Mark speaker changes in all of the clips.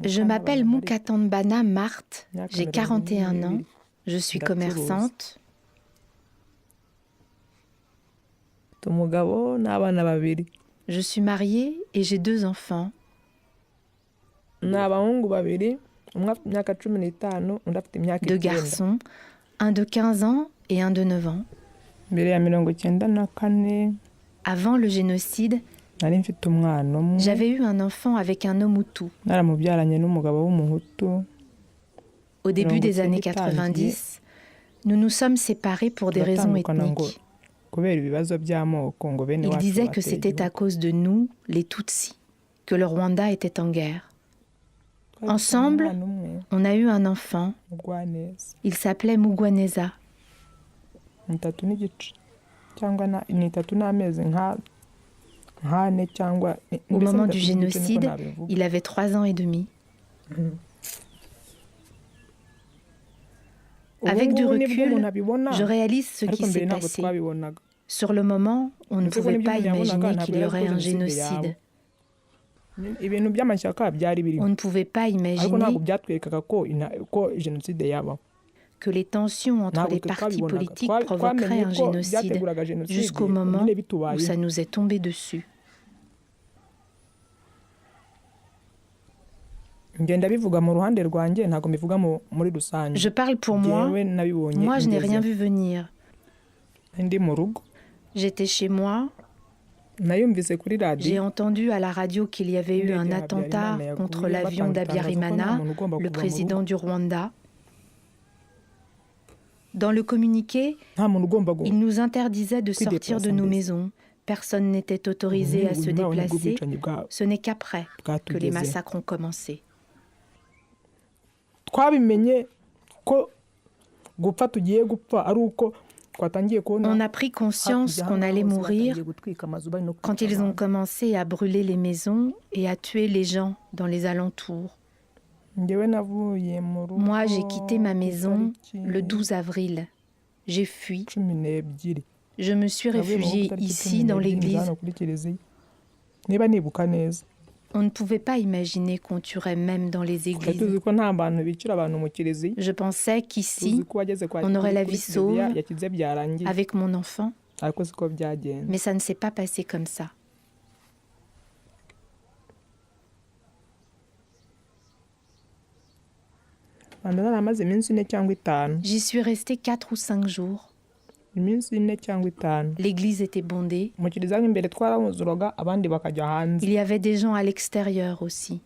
Speaker 1: Je m'appelle Mukatambana Marthe, j'ai 41 ans, je suis commerçante. Je suis mariée et j'ai 2 enfants. Deux garçons, un de 15 ans et un de 9 ans. Avant le génocide, j'avais eu un enfant avec un homme Hutu. Au début des années 90, nous nous sommes séparés pour des raisons ethniques. Il disait que c'était à cause de nous, les Tutsis, que le Rwanda était en guerre. Ensemble, on a eu un enfant. Il s'appelait Mugwaneza. Au moment du génocide, il avait 3 ans et demi. Avec du recul, je réalise ce qui s'est passé. Sur le moment, on ne pouvait pas imaginer qu'il y aurait un génocide. On ne pouvait pas imaginer que les tensions entre les partis politiques provoqueraient un génocide jusqu'au moment où ça nous est tombé dessus. Je parle pour moi. Moi, je n'ai rien vu venir. J'étais chez moi. J'ai entendu à la radio qu'il y avait eu un attentat contre l'avion d'Habyarimana, le président du Rwanda. Dans le communiqué, il nous interdisait de sortir de nos maisons. Personne n'était autorisé à se déplacer. Ce n'est qu'après que les massacres ont commencé. On a pris conscience qu'on allait mourir quand ils ont commencé à brûler les maisons et à tuer les gens dans les alentours. Moi, j'ai quitté ma maison le 12 avril. J'ai fui. Je me suis réfugiée ici, dans l'église. On ne pouvait pas imaginer qu'on tuerait même dans les églises. Je pensais qu'ici, on aurait la vie sauve avec mon enfant. Mais ça ne s'est pas passé comme ça. J'y suis restée 4 ou 5 jours. L'église était bondée. Il y avait des gens à l'extérieur aussi.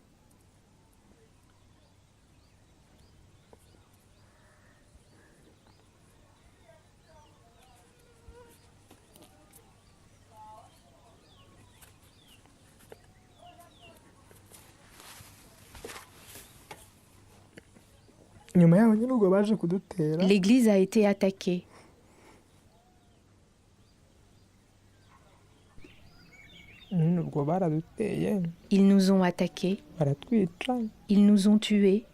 Speaker 1: L'église a été attaquée. Ils nous ont attaqués. Ils nous ont tués.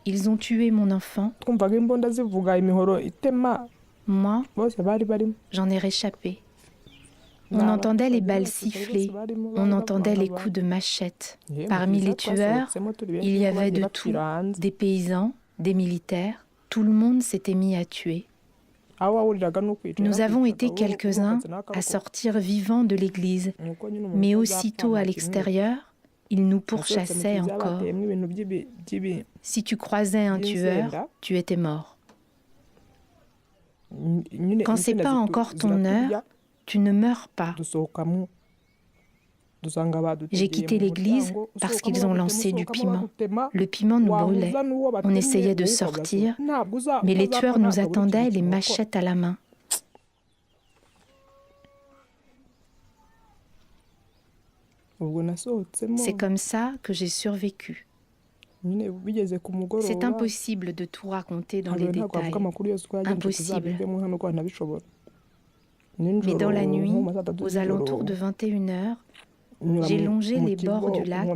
Speaker 1: Ils ont tué mon enfant. Moi, j'en ai réchappé. On entendait les balles siffler, on entendait les coups de machette. Parmi les tueurs, il y avait de tout, des paysans, des militaires. Tout le monde s'était mis à tuer. Nous avons été quelques-uns à sortir vivants de l'église, mais aussitôt à l'extérieur, ils nous pourchassaient encore. Si tu croisais un tueur, tu étais mort. Quand c'est pas encore ton heure, tu ne meurs pas. J'ai quitté l'église parce qu'ils ont lancé du piment. Le piment nous brûlait. On essayait de sortir, mais les tueurs nous attendaient, les machettes à la main. C'est comme ça que j'ai survécu. C'est impossible de tout raconter dans les détails. Impossible. Mais dans la nuit, aux alentours de 21h, j'ai longé les bords du lac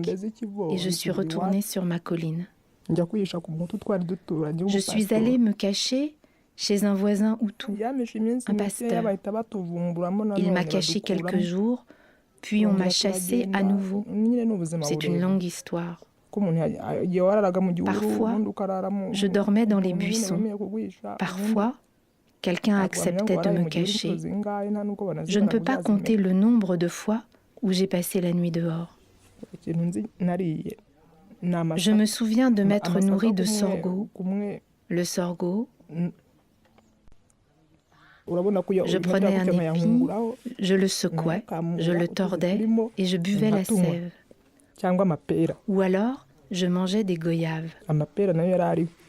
Speaker 1: et je suis retournée sur ma colline. Je suis allée me cacher chez un voisin Hutu, un pasteur. Il m'a caché quelques jours Puis on m'a chassée à nouveau. C'est une longue histoire. Parfois, je dormais dans les buissons. Parfois, quelqu'un acceptait de me cacher. Je ne peux pas compter le nombre de fois où j'ai passé la nuit dehors. Je me souviens de m'être nourrie de sorgho. Le sorgho, je prenais un épi, je le secouais, je le tordais et je buvais la sève. Ou alors, je mangeais des goyaves.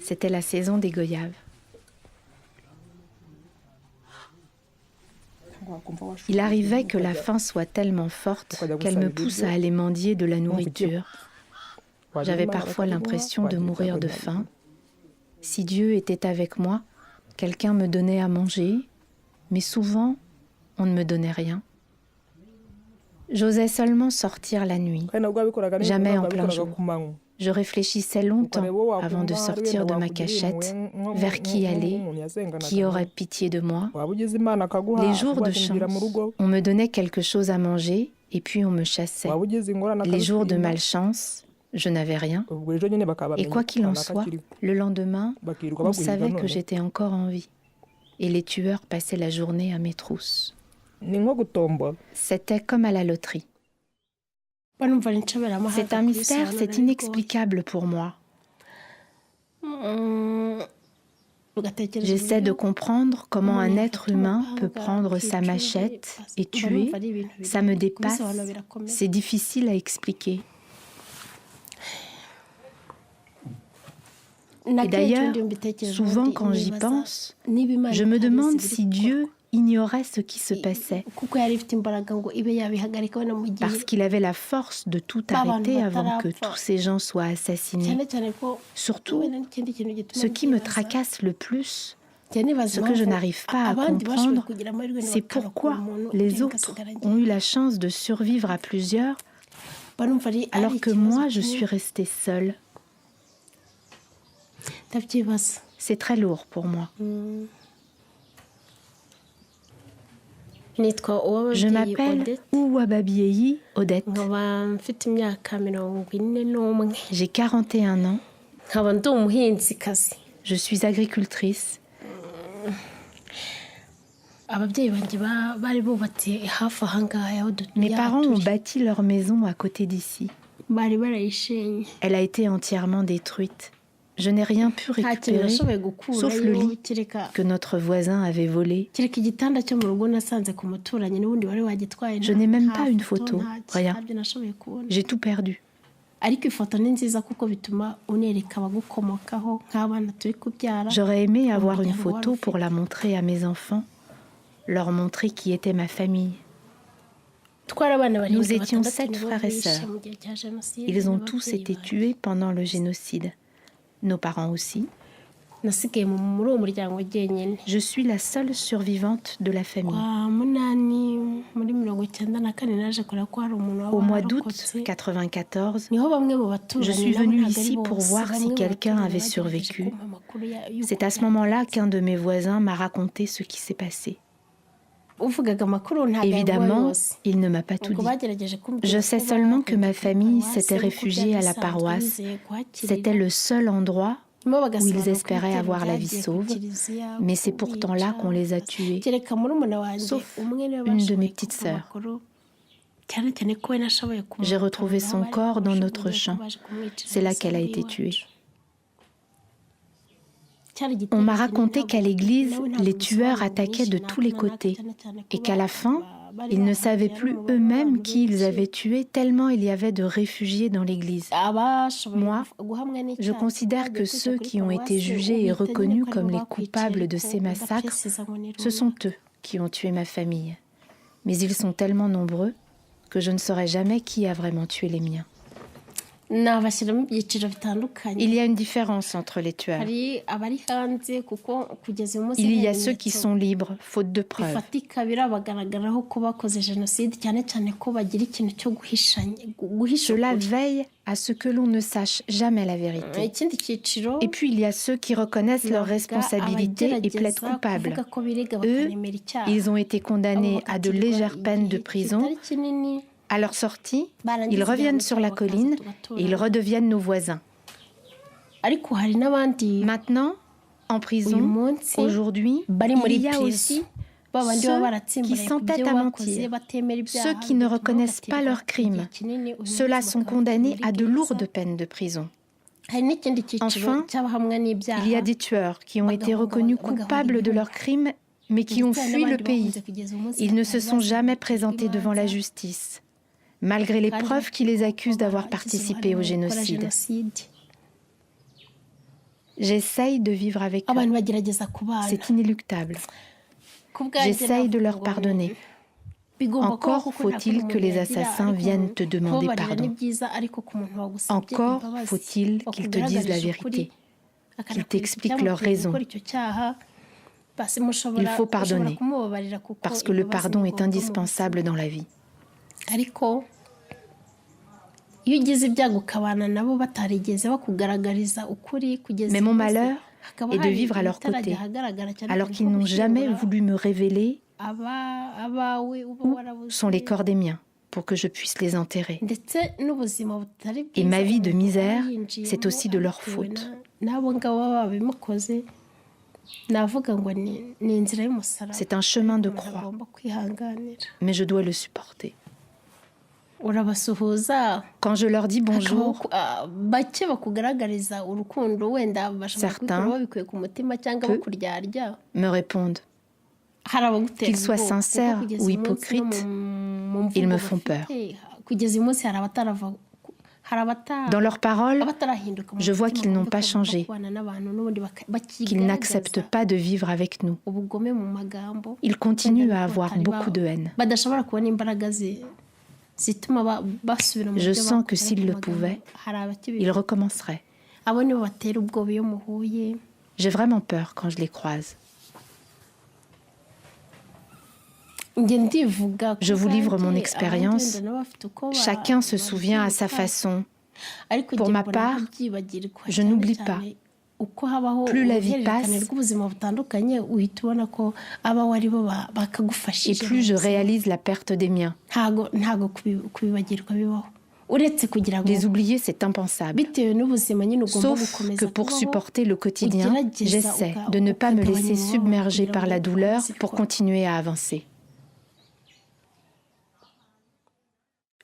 Speaker 1: C'était la saison des goyaves. Il arrivait que la faim soit tellement forte qu'elle me pousse à aller mendier de la nourriture. J'avais parfois l'impression de mourir de faim. Si Dieu était avec moi, quelqu'un me donnait à manger, mais souvent, on ne me donnait rien. J'osais seulement sortir la nuit, jamais en plein jour. Je réfléchissais longtemps avant de sortir de ma cachette, vers qui aller, qui aurait pitié de moi. Les jours de chance, on me donnait quelque chose à manger et puis on me chassait. Les jours de malchance, je n'avais rien. Et quoi qu'il en soit, le lendemain, on savait que j'étais encore en vie. Et les tueurs passaient la journée à mes trousses. C'était comme à la loterie. C'est un mystère, c'est inexplicable pour moi. J'essaie de comprendre comment un être humain peut prendre sa machette et tuer. Ça me dépasse. C'est difficile à expliquer. Et d'ailleurs, souvent quand j'y pense, je me demande si Dieu ignorait ce qui se passait, parce qu'il avait la force de tout arrêter avant que tous ces gens soient assassinés. Surtout, ce qui me tracasse le plus, ce que je n'arrive pas à comprendre, c'est pourquoi les autres ont eu la chance de survivre à plusieurs, alors que moi, je suis restée seule. C'est très lourd pour moi. Je m'appelle Ouababieyi Odette. J'ai 41 ans. Je suis agricultrice. Mes parents ont bâti leur maison à côté d'ici. Elle a été entièrement détruite. Je n'ai rien pu récupérer, sauf le lit que notre voisin avait volé. Je n'ai même pas une photo, rien. J'ai tout perdu. J'aurais aimé avoir une photo pour la montrer à mes enfants, leur montrer qui était ma famille. Nous étions 7 frères et sœurs. Ils ont tous été tués pendant le génocide. Nos parents aussi. Je suis la seule survivante de la famille. Au mois d'août 1994, je suis venue ici pour voir si quelqu'un avait survécu. C'est à ce moment-là qu'un de mes voisins m'a raconté ce qui s'est passé. Évidemment, il ne m'a pas tout dit. Je sais seulement que ma famille s'était réfugiée à la paroisse. C'était le seul endroit où ils espéraient avoir la vie sauve, mais c'est pourtant là qu'on les a tués, sauf une de mes petites sœurs. J'ai retrouvé son corps dans notre champ. C'est là qu'elle a été tuée. On m'a raconté qu'à l'église, les tueurs attaquaient de tous les côtés et qu'à la fin, ils ne savaient plus eux-mêmes qui ils avaient tué tellement il y avait de réfugiés dans l'église. Moi, je considère que ceux qui ont été jugés et reconnus comme les coupables de ces massacres, ce sont eux qui ont tué ma famille. Mais ils sont tellement nombreux que je ne saurais jamais qui a vraiment tué les miens. Il y a une différence entre les tueurs. Il y a ceux qui sont libres, faute de preuves. Ceux-là veillent à ce que l'on ne sache jamais la vérité. Et puis il y a ceux qui reconnaissent leurs responsabilités et plaident coupables. Eux, ils ont été condamnés à de légères peines de prison, À leur sortie, ils reviennent sur la colline et ils redeviennent nos voisins. Maintenant, en prison, aujourd'hui, il y a aussi ceux qui s'entêtent à mentir, ceux qui ne reconnaissent pas leurs crimes. Ceux-là sont condamnés à de lourdes peines de prison. Enfin, il y a des tueurs qui ont été reconnus coupables de leurs crimes, mais qui ont fui le pays. Ils ne se sont jamais présentés devant la justice, malgré les preuves qui les accusent d'avoir participé au génocide. J'essaye de vivre avec eux. C'est inéluctable. J'essaye de leur pardonner. Encore faut-il que les assassins viennent te demander pardon. Encore faut-il qu'ils te disent la vérité, qu'ils t'expliquent leurs raisons. Il faut pardonner, parce que le pardon est indispensable dans la vie. Mais mon malheur est de vivre à leur côté, alors qu'ils n'ont jamais voulu me révéler où sont les corps des miens pour que je puisse les enterrer. Et ma vie de misère, c'est aussi de leur faute. C'est un chemin de croix, mais je dois le supporter. Quand je leur dis bonjour, certains, peu, me répondent. Qu'ils soient sincères ou hypocrites, ils me font peur. Dans leurs paroles, je vois qu'ils n'ont pas changé, qu'ils n'acceptent pas de vivre avec nous. Ils continuent à avoir beaucoup de haine. Je sens que s'ils le pouvaient, ils recommenceraient. J'ai vraiment peur quand je les croise. Je vous livre mon expérience. Chacun se souvient à sa façon. Pour ma part, je n'oublie pas. Plus la vie passe, et plus je réalise la perte des miens. Les oublier, c'est impensable. Sauf que pour supporter le quotidien, j'essaie de ne pas me laisser submerger par la douleur pour continuer à avancer.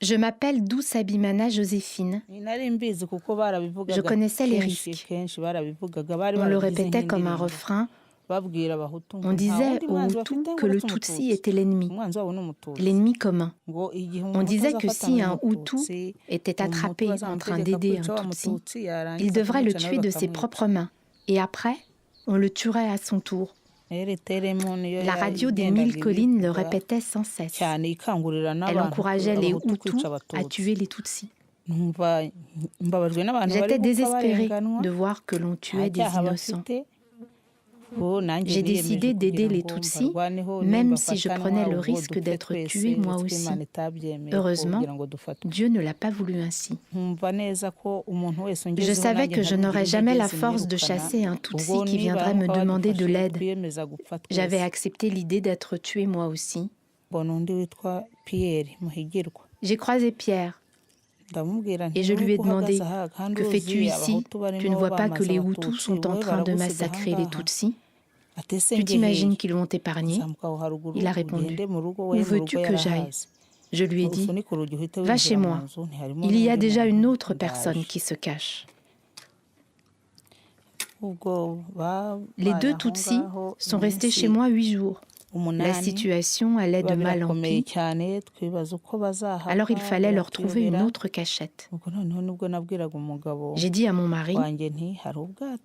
Speaker 1: Je m'appelle Douce Abimana Joséphine. Je connaissais les risques. On le répétait comme un refrain. On disait aux Hutus que le Tutsi était l'ennemi commun. On disait que si un Hutu était attrapé en train d'aider un Tutsi, il devrait le tuer de ses propres mains. Et après, on le tuerait à son tour. La radio des 1000 collines le répétait sans cesse. Elle encourageait les Hutus à tuer les Tutsis. J'étais désespérée de voir que l'on tuait des innocents. J'ai décidé d'aider les Tutsis, même si je prenais le risque d'être tuée moi aussi. Heureusement, Dieu ne l'a pas voulu ainsi. Je savais que je n'aurais jamais la force de chasser un Tutsi qui viendrait me demander de l'aide. J'avais accepté l'idée d'être tuée moi aussi. J'ai croisé Pierre. Et je lui ai demandé « Que fais-tu ici? Tu ne vois pas que les Hutus sont en train de massacrer les Tutsis? Tu t'imagines qu'ils vont t'épargner ?» Il a répondu « Où veux-tu que j'aille ?» Je lui ai dit « Va chez moi. Il y a déjà une autre personne qui se cache. » Les 2 Tutsis sont restés chez moi 8 jours. La situation allait de mal en pis. Alors il fallait leur trouver une autre cachette. J'ai dit à mon mari,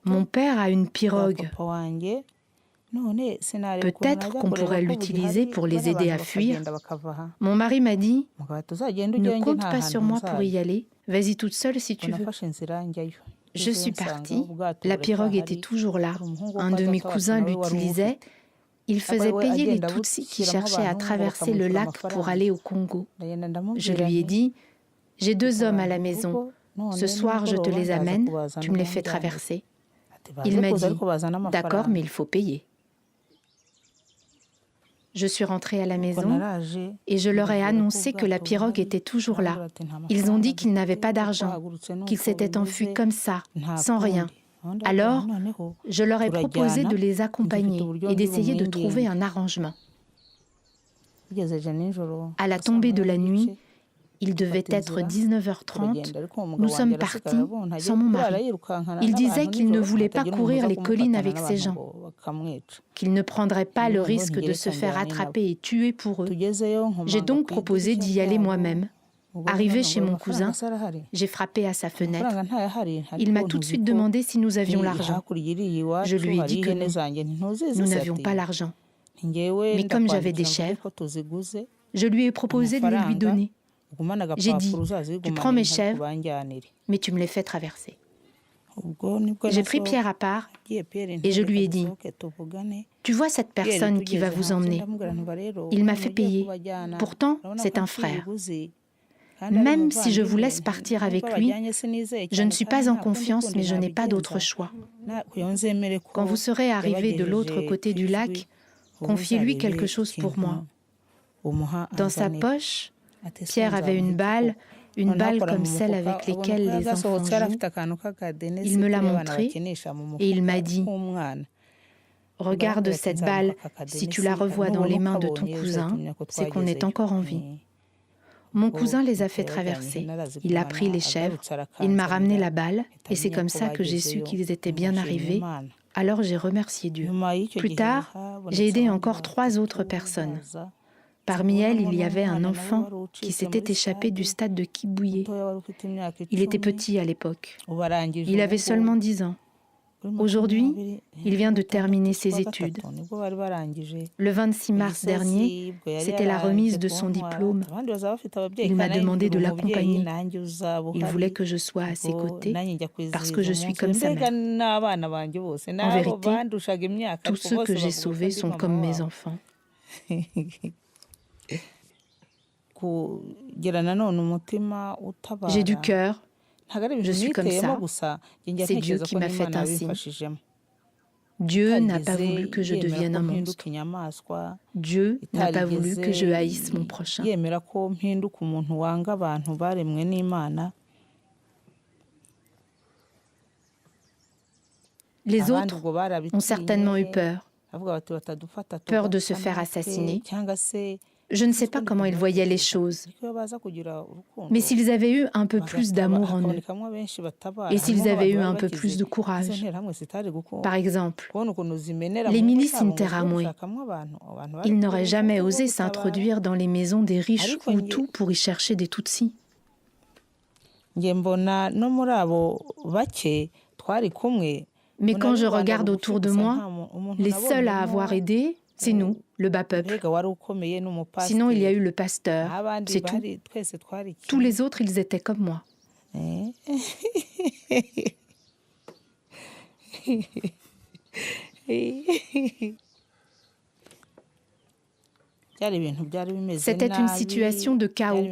Speaker 1: mon père a une pirogue. Peut-être qu'on pourrait l'utiliser pour les aider à fuir. Mon mari m'a dit, ne compte pas sur moi pour y aller. Vas-y toute seule si tu veux. Je suis partie. La pirogue était toujours là. Un de mes cousins l'utilisait. Il faisait payer les Tutsis qui cherchaient à traverser le lac pour aller au Congo. Je lui ai dit, j'ai 2 hommes à la maison. Ce soir, je te les amène, tu me les fais traverser. Il m'a dit, d'accord, mais il faut payer. Je suis rentrée à la maison et je leur ai annoncé que la pirogue était toujours là. Ils ont dit qu'ils n'avaient pas d'argent, qu'ils s'étaient enfuis comme ça, sans rien. Alors, je leur ai proposé de les accompagner et d'essayer de trouver un arrangement. À la tombée de la nuit, il devait être 19h30, nous sommes partis sans mon mari. Il disait qu'il ne voulait pas courir les collines avec ces gens, qu'il ne prendrait pas le risque de se faire attraper et tuer pour eux. J'ai donc proposé d'y aller moi-même. Arrivé chez mon cousin, j'ai frappé à sa fenêtre. Il m'a tout de suite demandé si nous avions l'argent. Je lui ai dit que non, nous n'avions pas l'argent. Mais comme j'avais des chèvres, je lui ai proposé de les lui donner. J'ai dit, tu prends mes chèvres, mais tu me les fais traverser. J'ai pris Pierre à part et je lui ai dit, tu vois cette personne qui va vous emmener, il m'a fait payer. Pourtant, c'est un frère. Même si je vous laisse partir avec lui, je ne suis pas en confiance, mais je n'ai pas d'autre choix. Quand vous serez arrivé de l'autre côté du lac, confiez-lui quelque chose pour moi. Dans sa poche, Pierre avait une balle comme celle avec lesquelles les enfants jouent. Il me l'a montrée et il m'a dit « Regarde cette balle, si tu la revois dans les mains de ton cousin, c'est qu'on est encore en vie. » Mon cousin les a fait traverser. Il a pris les chèvres, il m'a ramené la balle et c'est comme ça que j'ai su qu'ils étaient bien arrivés. Alors j'ai remercié Dieu. Plus tard, j'ai aidé encore 3 autres personnes. Parmi elles, il y avait un enfant qui s'était échappé du stade de Kibuye. Il était petit à l'époque. Il avait seulement 10 ans. Aujourd'hui, il vient de terminer ses études. Le 26 mars dernier, c'était la remise de son diplôme. Il m'a demandé de l'accompagner. Il voulait que je sois à ses côtés parce que je suis comme sa mère. En vérité, tous ceux que j'ai sauvés sont comme mes enfants. J'ai du cœur, je suis comme ça. C'est Dieu qui m'a fait ainsi. Dieu n'a pas voulu que je devienne un monstre. Dieu n'a pas voulu que je haïsse mon prochain. Les autres ont certainement eu peur de se faire assassiner. Je ne sais pas comment ils voyaient les choses, mais s'ils avaient eu un peu plus d'amour en eux, et s'ils avaient eu un peu plus de courage. Par exemple, les milices Interamwe, ils n'auraient jamais osé s'introduire dans les maisons des riches Hutus pour y chercher des Tutsis. Mais quand je regarde autour de moi, les seuls à avoir aidé, c'est nous, le bas peuple. Sinon, il y a eu le pasteur, c'est tout. Tous les autres, ils étaient comme moi. C'était une situation de chaos,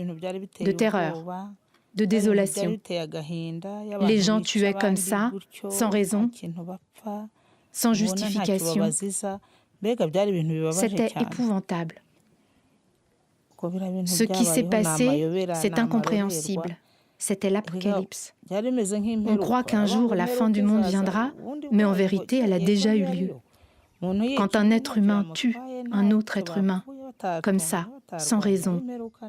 Speaker 1: de terreur, de désolation. Les gens tuaient comme ça, sans raison, sans justification. C'était épouvantable. Ce qui s'est passé, c'est incompréhensible. C'était l'apocalypse. On croit qu'un jour la fin du monde viendra, mais en vérité, elle a déjà eu lieu. Quand un être humain tue un autre être humain, comme ça, sans raison,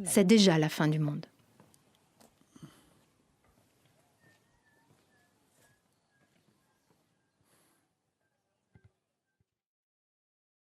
Speaker 1: c'est déjà la fin du monde.